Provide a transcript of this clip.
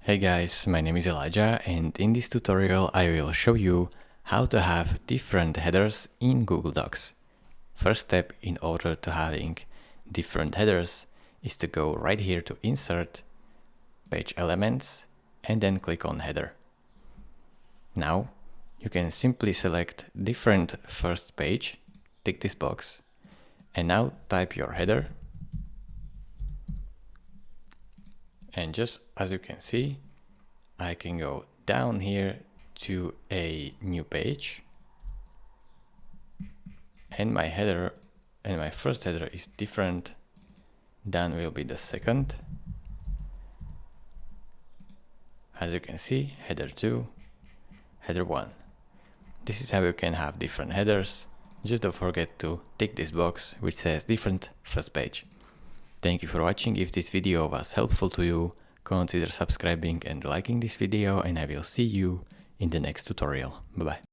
Hey guys, my name is Elijah, and in this tutorial I will show you how to have different headers in Google Docs. First step in order to having different headers is to go right here to Insert, Page Elements, and then click on Header. Now you can simply select different first page, tick this box, and now type your header. And just as you can see, I can go down here to a new page, and my header and my first header is different than will be the second. As you can see, header 2, header 1. This is how you can have different headers. Just don't forget to tick this box which says different first page. Thank you for watching. If this video was helpful to you, consider subscribing and liking this video, and I will see you in the next tutorial. Bye bye.